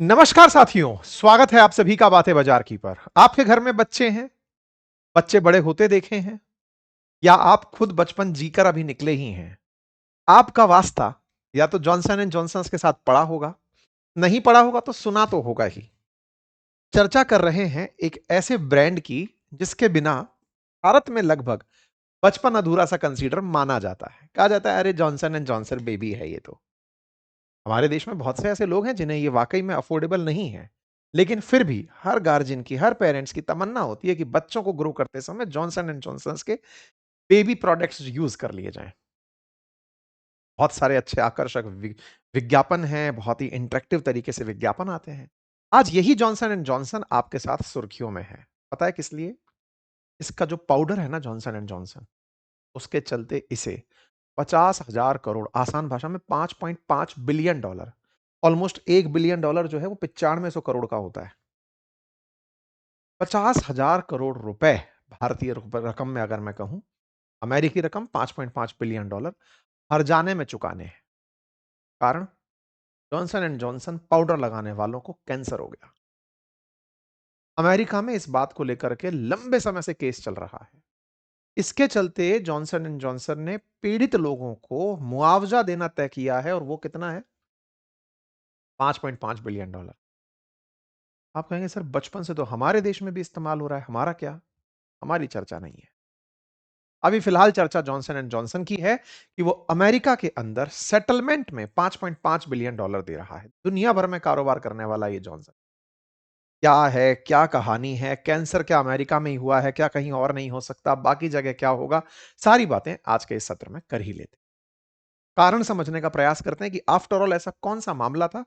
नमस्कार साथियों, स्वागत है आप सभी का बातें बाजार की पर। आपके घर में बच्चे हैं, बच्चे बड़े होते देखे हैं या आप खुद बचपन जीकर अभी निकले ही हैं। आपका वास्ता या तो जॉनसन एंड जॉनसन के साथ पड़ा होगा, नहीं पड़ा होगा तो सुना तो होगा ही। चर्चा कर रहे हैं एक ऐसे ब्रांड की जिसके बिना भारत में लगभग बचपन अधूरा सा कंसीडर माना जाता है। कहा जाता है अरे जॉनसन एंड जॉनसन बेबी है ये तो। हमारे देश में बहुत से ऐसे लोग हैं जिन्हें ये वाकई में अफोर्डेबल नहीं है, लेकिन फिर भी हर गार्जियन की, हर पेरेंट्स की तमन्ना होती है कि बच्चों को ग्रो करते समय जॉनसन एंड जॉनसन के बेबी प्रोडक्ट्स यूज कर लिए जाएं। बहुत सारे अच्छे आकर्षक विज्ञापन हैं, बहुत ही इंटरेक्टिव तरीके से विज्ञापन आते हैं। आज यही जॉनसन एंड जॉनसन आपके साथ सुर्खियों में है। पता है किस लिए? इसका जो पाउडर है ना जॉनसन एंड जॉनसन, उसके चलते इसे 50,000 करोड़, आसान भाषा में 5.5 billion dollar, almost 1 billion dollar जो है वो 9500 करोड़ का होता है। 50,000 करोड़ रुपए भारतीय रकम में अगर मैं कहूं, अमेरिकी रकम 5.5 बिलियन डॉलर हर जाने में चुकाने हैं। कारण, जॉनसन एंड जॉनसन पाउडर लगाने वालों को कैंसर हो गया। अमेरिका में इस बात को लेकर के लंबे समय से केस चल रहा है। इसके चलते जॉनसन एंड जॉनसन ने पीड़ित लोगों को मुआवजा देना तय किया है, और वो कितना है? 5.5 बिलियन डॉलर। आप कहेंगे सर बचपन से तो हमारे देश में भी इस्तेमाल हो रहा है, हमारा क्या? हमारी चर्चा नहीं है। अभी फिलहाल चर्चा जॉनसन एंड जॉनसन की है कि वो अमेरिका के अंदर सेटलमेंट में 5.5 बिलियन डॉलर दे रहा है। दुनिया भर में कारोबार करने वाला ये जॉनसन क्या है, क्या कहानी है, कैंसर क्या अमेरिका में ही हुआ है, क्या कहीं और नहीं हो सकता, बाकी जगह क्या होगा, सारी बातें आज के इस सत्र में कर ही लेते। कारण समझने का प्रयास करते हैं कि आफ्टर ऑल ऐसा कौन सा मामला था,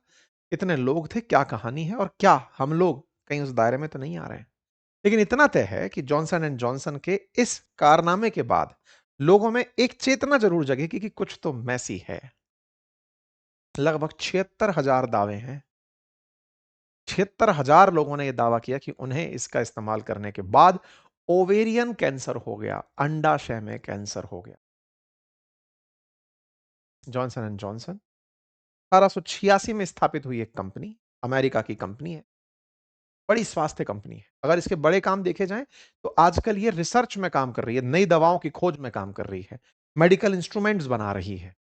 कितने लोग थे, क्या कहानी है, और क्या हम लोग कहीं उस दायरे में तो नहीं आ रहे हैं। लेकिन इतना तय है कि जॉनसन एंड जॉनसन के इस कारनामे के बाद लोगों में एक चेतना जरूर जगेगी कि कुछ तो मैसी है। लगभग 76,000 दावे हैं। 76,000 लोगों ने यह दावा किया कि उन्हें इसका इस्तेमाल करने के बाद ओवेरियन कैंसर हो गया, अंडाशय में कैंसर हो गया। जॉनसन एंड जॉनसन 1886 में स्थापित हुई एक कंपनी, अमेरिका की कंपनी है। बड़ी स्वास्थ्य कंपनी है। अगर इसके बड़े काम देखे जाएं तो आजकल ये रिसर्च में काम कर रही है, नई दवाओं की खोज में काम कर रही है, मेडिकल इंस्ट्रूमेंट्स बना रही है,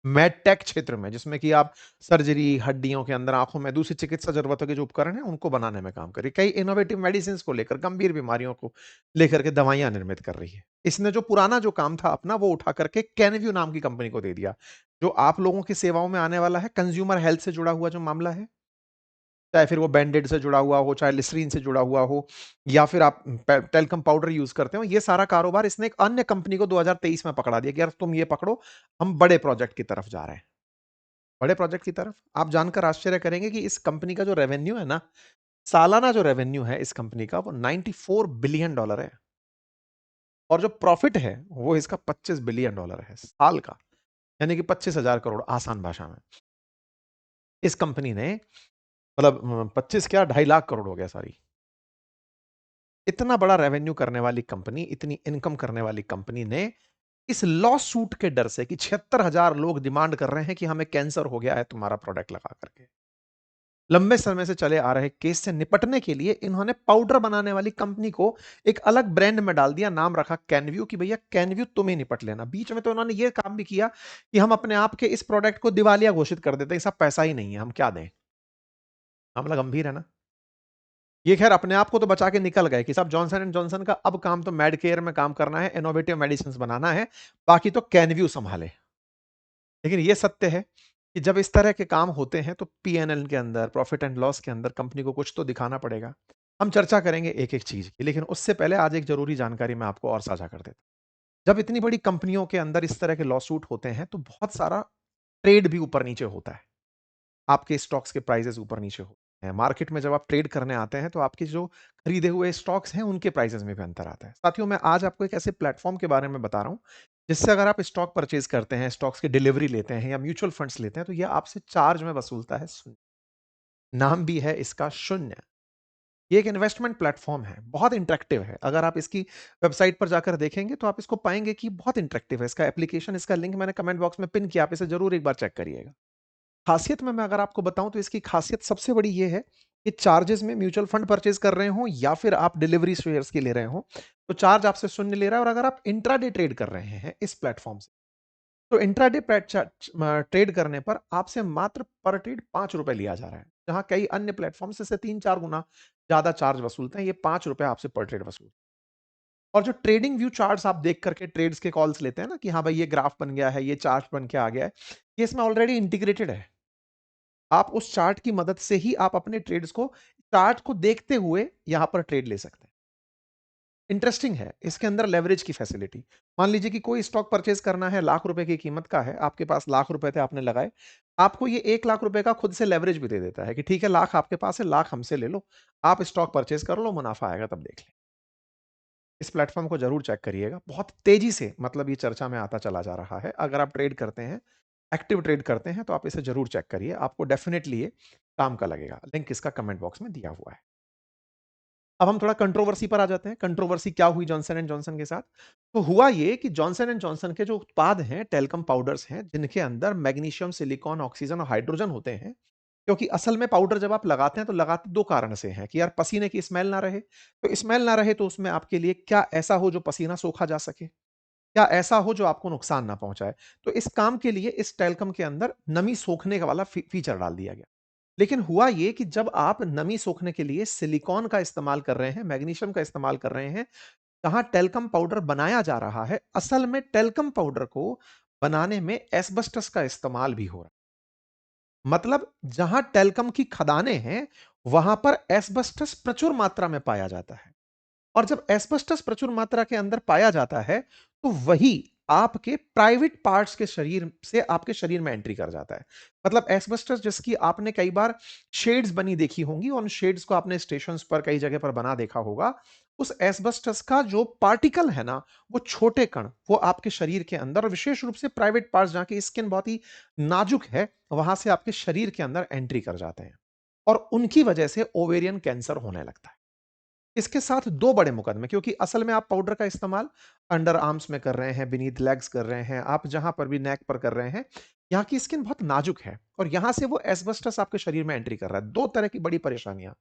मेडटेक क्षेत्र में, जिसमें कि आप सर्जरी, हड्डियों के अंदर, आंखों में दूसरी चिकित्सा जरूरतों के जो उपकरण हैं उनको बनाने में काम कर रही है। कई इनोवेटिव मेडिसिन को लेकर, गंभीर बीमारियों को लेकर के दवाइयां निर्मित कर रही है। इसने जो पुराना जो काम था अपना, वो उठा करके कैनव्यू नाम की कंपनी को दे दिया, जो आप लोगों की सेवाओं में आने वाला है, कंज्यूमर हेल्थ से जुड़ा हुआ जो मामला है, चाहे फिर वो बैंडेड से जुड़ा हुआ हो, चाहे लिस्ट्रीन से जुड़ा हुआ हो, या फिर आप टेल्कम पाउडर यूज करते हो, ये सारा कारोबार इसने एक अन्य कंपनी को 2023 में पकड़ा दिया कि यार तुम ये पकड़ो, हम बड़े प्रोजेक्ट की तरफ जा रहे हैं। बड़े प्रोजेक्ट की तरफ आप जानकर आश्चर्य करेंगे कि इस कंपनी का जो रेवेन्यू है ना, सालाना जो रेवेन्यू है इस कंपनी का, वो 94 बिलियन डॉलर है। और जो प्रॉफिट है वो इसका 25 बिलियन डॉलर है साल का, यानी कि 25,000 करोड़, आसान भाषा में। इस कंपनी ने, मतलब 25 क्या, 2.5 लाख करोड़ हो गया सारी। इतना बड़ा रेवेन्यू करने वाली कंपनी, इतनी इनकम करने वाली कंपनी ने इस लॉ सूट के डर से कि 76,000 लोग डिमांड कर रहे हैं कि हमें कैंसर हो गया है तुम्हारा प्रोडक्ट लगा करके, लंबे समय से चले आ रहे केस से निपटने के लिए इन्होंने पाउडर बनाने वाली कंपनी को एक अलग ब्रांड में डाल दिया, नाम रखा कैनव्यू, कि भैया कैनव्यू तुम ही निपट लेना। बीच में तो इन्होंने ये काम भी किया कि हम अपने आप के इस प्रोडक्ट को दिवालिया घोषित कर देते हैं, सब पैसा ही नहीं है, हम क्या दें। मामला गंभीर है ना। ये खैर अपने आप को तो बचा के निकल गए कि साहब जॉनसन एंड जॉनसन का अब काम तो मेड केयर में काम करना है, इनोवेटिव मेडिसिन बनाना है, बाकी तो कैनव्यू संभाले। लेकिन ये सत्य है कि जब इस तरह के काम होते हैं तो पीएनएल के अंदर, प्रॉफिट एंड लॉस के अंदर, कंपनी को कुछ तो दिखाना पड़ेगा। हम चर्चा करेंगे एक एक चीज की, लेकिन उससे पहले आज एक जरूरी जानकारी मैं आपको और साझा कर देता हूं। जब इतनी बड़ी कंपनियों के अंदर इस तरह के लॉ सूट होते हैं तो बहुत सारा ट्रेड भी ऊपर नीचे होता है। आपके स्टॉक्स के प्राइसेस ऊपर नीचे होते हैं। मार्केट में जब आप ट्रेड करने आते हैं तो आपके जो खरीदे हुए स्टॉक्स हैं उनके प्राइसेस में भी अंतर आता है। साथियों, मैं आज आपको एक ऐसे प्लेटफॉर्म के बारे में बता रहा हूं जिससे अगर आप स्टॉक परचेज करते हैं, स्टॉक्स की डिलीवरी लेते हैं या म्यूचुअल फंड्स लेते हैं, तो यह आपसे चार्ज में वसूलता है शून्य। नाम भी है इसका शून्य। ये एक इन्वेस्टमेंट प्लेटफॉर्म है, बहुत इंटरेक्टिव है। अगर आप इसकी वेबसाइट पर जाकर देखेंगे तो आप इसको पाएंगे कि बहुत इंटरेक्टिव है। इसका एप्लीकेशन, इसका लिंक मैंने कमेंट बॉक्स में पिन किया, आप इसे जरूर एक बार चेक करिएगा। ख़ासियत में मैं अगर आपको बताऊँ तो इसकी ख़ासियत सबसे बड़ी ये है कि चार्जेज़ में म्यूचुअल फंड परचेज़ कर रहे हों या फिर आप डिलिवरी शेयर्स की ले रहे हों, तो चार्ज आपसे शून्य ले रहा है और अगर आप इंट्राडे ट्रेड कर रहे हैं इस प्लेटफ़ॉर्म से, तो इंट्राडे ट्रेड करने पर आपसे मात्र पर ट्रेड ₹5 लिया जा रहा है। जहाँ कई अन्य प्लेटफ़ॉर्म्स इससे 3-4 गुना ज़्यादा चार्ज वसूलते हैं, ये ₹5 आपसे पर ट्रेड वसूल और जो ट्रेडिंग व्यू चार्ट्स आप देख करके ट्रेड्स के कॉल्स लेते हैं ना कि हाँ भाई ये ग्राफ बन गया है, ये चार्ट बन के आ गया है, ये इसमें ऑलरेडी इंटीग्रेटेड है। आप उस चार्ट की मदद से ही आप अपने ट्रेड्स को चार्ट को देखते हुए यहां पर ट्रेड ले सकते हैं। इंटरेस्टिंग है इसके अंदर लेवरेज की फैसिलिटी। मान लीजिए कि कोई स्टॉक परचेज करना है ₹1,00,000 की कीमत का है, आपके पास ₹1,00,000 थे आपने लगाए, आपको ये ₹1,00,000 का खुद से लेवरेज भी दे देता है कि ठीक है लाख आपके पास है, लाख हमसे ले लो, आप स्टॉक परचेज कर लो, मुनाफा आएगा तब देख लें। इस प्लेटफॉर्म को जरूर चेक करिएगा, बहुत तेजी से मतलब ये चर्चा में आता चला जा रहा है। अगर आप ट्रेड करते हैं, एक्टिव ट्रेड करते हैं तो आप इसे जरूर चेक करिए, आपको डेफिनेटली ये काम का लगेगा। लिंक इसका कमेंट बॉक्स में दिया हुआ है। अब हम थोड़ा कंट्रोवर्सी पर आ जाते हैं। कंट्रोवर्सी क्या हुई जॉनसन एंड जॉनसन के साथ? तो हुआ ये कि जॉनसन एंड जॉनसन के जो उत्पाद हैं, टेल्कम पाउडर्स हैं, जिनके अंदर मैग्नीशियम, सिलिकॉन, ऑक्सीजन और हाइड्रोजन होते हैं। क्योंकि असल में पाउडर जब आप लगाते हैं तो लगाते 2 कारण से हैं कि यार पसीने की स्मेल ना रहे। तो स्मेल ना रहे तो उसमें आपके लिए क्या ऐसा हो जो पसीना सोखा जा सके? क्या ऐसा हो जो आपको नुकसान ना पहुंचाए? तो इस काम के लिए इस टेल्कम के अंदर नमी सोखने का वाला फीचर डाल दिया गया। लेकिन हुआ ये कि जब आप नमी सोखने के लिए सिलिकॉन का इस्तेमाल कर रहे हैं, मैग्नीशियम का इस्तेमाल कर रहे हैं, जहां टेल्कम पाउडर बनाया जा रहा है, असल में टेल्कम पाउडर को बनाने में एस्बेस्टस का इस्तेमाल भी हो रहा है। मतलब जहां टेल्कम की खदानें हैं, वहां पर एस्बेस्टस प्रचुर मात्रा में पाया जाता है। और जब एस्बेस्टस प्रचुर मात्रा के अंदर पाया जाता है, तो वही आपके प्राइवेट पार्ट्स के शरीर से आपके शरीर में एंट्री कर जाता है। मतलब एस्बेस्टस जिसकी आपने कई बार शेड्स बनी देखी होंगी, उन शेड्स को आपने स्टेशंस पर कई जगह पर बना देखा होगा। उस एस्बेस्टस का जो पार्टिकल है ना, वो छोटे कण, वो आपके शरीर के अंदर और विशेष रूप से प्राइवेट पार्ट्स जहां की स्किन बहुत ही नाजुक है, वहां से आपके शरीर के अंदर एंट्री कर जाते हैं और उनकी वजह से ओवेरियन कैंसर होने लगता है। इसके साथ 2 बड़े मुकदमे क्योंकि असल में आप पाउडर का इस्तेमाल अंडर आर्म्स में कर रहे हैं, बीनीथ लेग्स कर रहे हैं, आप जहां पर भी नेक पर कर रहे हैं, यहाँ की स्किन बहुत नाजुक है और यहां से वो एस्बेस्टस आपके शरीर में एंट्री कर रहा है। 2 तरह की बड़ी परेशानियां।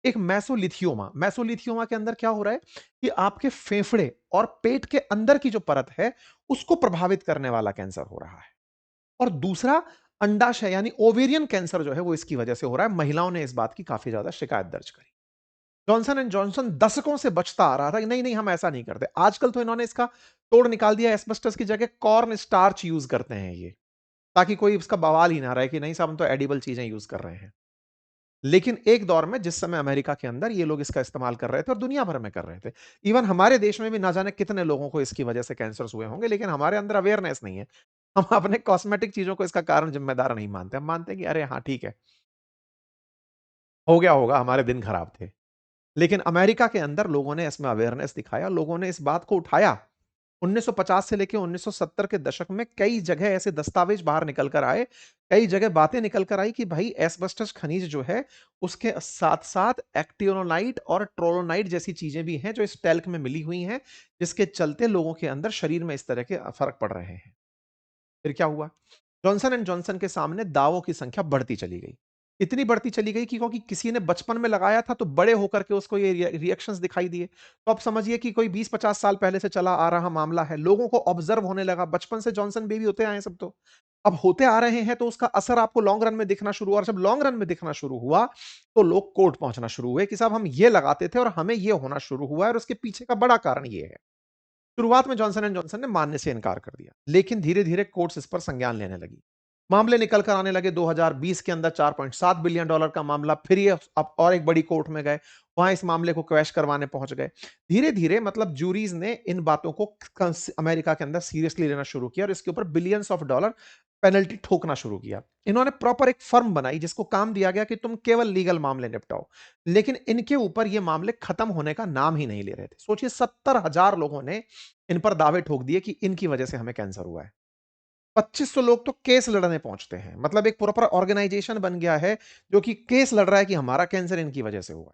एक मेसोलिथियोमा, मेसोलिथियोमा के अंदर क्या हो रहा है कि आपके फेफड़े और पेट के अंदर की जो परत है, उसको प्रभावित करने वाला कैंसर हो रहा है। और दूसरा अंडाशय यानी ओवेरियन कैंसर जो है वो इसकी वजह से हो रहा है। महिलाओं ने इस बात की काफी ज्यादा शिकायत दर्ज करी। जॉनसन एंड जॉनसन दशकों से बचता आ रहा था कि नहीं नहीं हम ऐसा नहीं करते। आजकल तो इन्होंने इसका तोड़ निकाल दिया, एस्बेस्टस की जगह कॉर्न स्टार्च यूज करते हैं ये, ताकि कोई इसका बवाल ही ना रहे कि नहीं साहब हम तो एडिबल चीजें यूज कर रहे हैं। लेकिन एक दौर में जिस समय अमेरिका के अंदर ये लोग इसका इस्तेमाल कर रहे थे और दुनिया भर में कर रहे थे, इवन हमारे देश में भी ना जाने कितने लोगों को इसकी वजह से कैंसर हुए होंगे, लेकिन हमारे अंदर अवेयरनेस नहीं है। हम अपने कॉस्मेटिक चीजों को इसका कारण जिम्मेदार नहीं मानते, हम मानते हैं कि अरे हाँ ठीक है, हो गया होगा, हमारे दिन खराब थे। लेकिन अमेरिका के अंदर लोगों ने इसमें अवेयरनेस दिखाया, लोगों ने इस बात को उठाया। 1950 से लेके 1970 के दशक में कई जगह ऐसे दस्तावेज बाहर निकल कर आए, कई जगह बातें निकल कर आई कि भाई एस्बेस्टस खनिज जो है, उसके साथ-साथ एक्टिनोलाइट और ट्रोलोनाइट जैसी चीजें भी हैं जो इस टैल्क में मिली हुई हैं, जिसके चलते लोगों के अंदर शरीर में इस तरह के फर्क पड़ रहे हैं। फिर क्या हुआ? जॉनसन एंड जॉनसन के सामने दावों की संख्या बढ़ती चली गई। इतनी बढ़ती चली गई कि क्योंकि किसी ने बचपन में लगाया था तो बड़े होकर के उसको ये रिएक्शंस दिखाई दिए। तो अब समझिए कि कोई 20-50 साल पहले से चला आ रहा मामला है। लोगों को ऑब्जर्व होने लगा। बचपन से जॉनसन बेबी होते आए हैं सब तो। अब होते आ रहे हैं तो उसका असर आपको लॉन्ग रन में दिखना शुरू हुआ और जब लॉन्ग रन में दिखना शुरू हुआ, तो लोग कोर्ट पहुंचना शुरू हुए कि साहब हम ये लगाते थे और हमें ये होना शुरू हुआ है और उसके पीछे का बड़ा कारण ये है। शुरुआत में जॉनसन एंड जॉनसन ने मानने से इनकार कर दिया, लेकिन धीरे-धीरे कोर्ट्स इस पर संज्ञान लेने लगी। मामले निकल कर आने लगे 2020 के अंदर $4.7 बिलियन का मामला, फिर ये अब और एक बड़ी कोर्ट में गए, वहां इस मामले को क्वैश करवाने पहुंच गए। धीरे-धीरे मतलब जूरीज ने इन बातों को अमेरिका के अंदर सीरियसली लेना शुरू किया और इसके ऊपर बिलियंस ऑफ डॉलर पेनल्टी ठोकना शुरू किया। इन्होंने प्रॉपर एक फर्म बनाई जिसको काम दिया गया कि तुम केवल लीगल मामले निपटाओ। लेकिन इनके ऊपर ये मामले खत्म होने का नाम ही नहीं ले रहे थे। सोचिए 70,000 लोगों ने इन पर दावे ठोक दिए कि इनकी वजह से हमें कैंसर हुआ है। 2500 लोग तो केस लड़ने पहुंचते हैं। मतलब एक प्रॉपर ऑर्गेनाइजेशन बन गया है जो कि केस लड़ रहा है कि हमारा कैंसर इनकी वजह से हुआ है।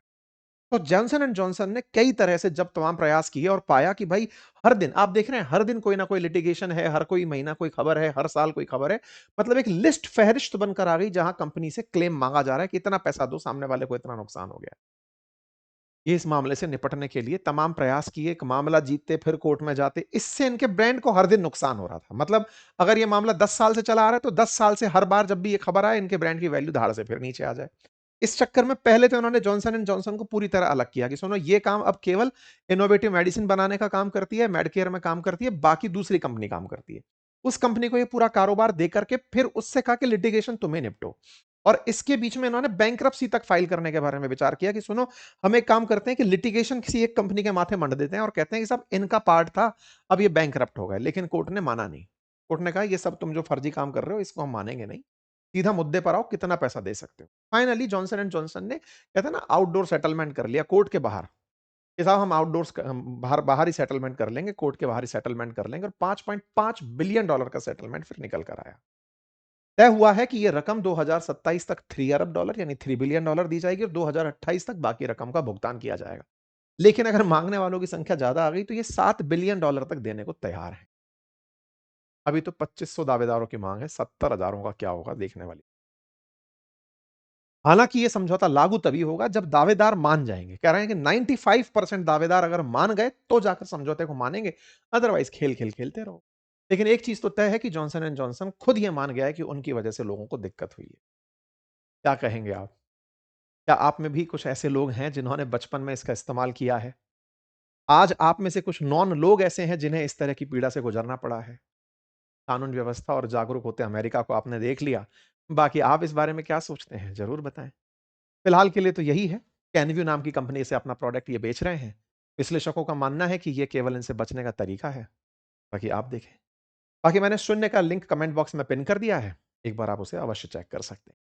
तो जॉनसन एंड जॉनसन ने कई तरह से जब तमाम प्रयास किए और पाया कि भाई हर दिन आप देख रहे हैं, हर दिन कोई ना कोई लिटिगेशन है, हर कोई महीना कोई खबर है, हर साल कोई खबर है। मतलब एक लिस्ट फ़हरिस्त बनकर आ गई जहाँ कंपनी से क्लेम माँगा जा रहा है कि इतना पैसा दो, सामने वाले को इतना नुकसान हो गया। ये इस मामले से निपटने के लिए तमाम प्रयास किए, एक मामला जीतते फिर कोर्ट में जाते। इससे इनके ब्रांड को हर दिन नुकसान हो रहा था। मतलब अगर ये मामला 10 साल से चला आ रहा है तो 10 साल से हर बार जब भी ये खबर आए इनके ब्रांड की वैल्यू धाड़ से फिर नीचे आ जाए। इस चक्कर में पहले तो उन्होंने जॉनसन एंड जॉनसन को पूरी तरह अलग किया कि सुनो ये काम अब केवल इनोवेटिव मेडिसिन बनाने का काम करती है, मेडकेयर में काम करती है, बाकी दूसरी कंपनी काम करती है। उस कंपनी को ये पूरा कारोबार दे करके फिर उससे कहा कि लिटिगेशन तुम्हें निपटो। और इसके बीच में इन्होंने बैंक्रप्सी तक फाइल करने के बारे में विचार किया कि सुनो हम एक काम करते हैं कि लिटिगेशन किसी एक कंपनी के माथे मंड देते हैं और कहते हैं कि साहब इनका पार्ट था, अब ये बैंकरप्ट हो गए। लेकिन कोर्ट ने माना नहीं। कोर्ट ने कहा ये सब तुम जो फर्जी काम कर रहे हो इसको हम मानेंगे नहीं। सीधा मुद्दे पर आओ, कितना पैसा दे सकते हो। फाइनली जॉनसन एंड जॉनसन ने कहते हैं ना आउटडोर सेटलमेंट कर लिया कोर्ट के बाहर कि साहब हम आउटडोर्स बाहर बाहर ही सेटलमेंट कर लेंगे, कोर्ट के बाहर ही सेटलमेंट कर लेंगे और 5.5 बिलियन डॉलर का सेटलमेंट फिर निकल कर आया। तय हुआ है कि ये रकम 2027 तक 3 अरब डॉलर यानी 3 बिलियन डॉलर दी जाएगी और 2028 तक बाकी रकम का भुगतान किया जाएगा। लेकिन अगर मांगने वालों की संख्या ज्यादा आ गई तो ये 7 बिलियन डॉलर तक देने को तैयार है। अभी तो 2500 दावेदारों की मांग है, 70 हजारों का क्या होगा देखने वाली। हालांकि ये समझौता लागू तभी होगा जब दावेदार मान जाएंगे। कह रहे हैं कि 95% दावेदार अगर मान गए तो जाकर समझौते को मानेंगे, अदरवाइज खेल खेल खेलते रहो। लेकिन एक चीज तो तय है कि जॉनसन एंड जॉनसन खुद ये मान गया है कि उनकी वजह से लोगों को दिक्कत हुई है। क्या कहेंगे आप? क्या आप में भी कुछ ऐसे लोग हैं जिन्होंने बचपन में इसका इस्तेमाल किया है? आज आप में से कुछ नॉन लोग ऐसे हैं जिन्हें इस तरह की पीड़ा से गुजरना पड़ा है। कानून व्यवस्था और जागरूक होते अमेरिका को आपने देख लिया। बाकी आप इस बारे में क्या सोचते हैं? ज़रूर बताएँ। फिलहाल के लिए तो यही है। कैनव्यू नाम की कंपनी से अपना प्रोडक्ट ये बेच रहे हैं। विश्लेषकों का मानना है कि ये केवल इनसे बचने का तरीका है। बाकी आप देखें। बाकी मैंने शून्य का लिंक कमेंट बॉक्स में पिन कर दिया है। एक बार आप उसे अवश्य चेक कर सकते हैं।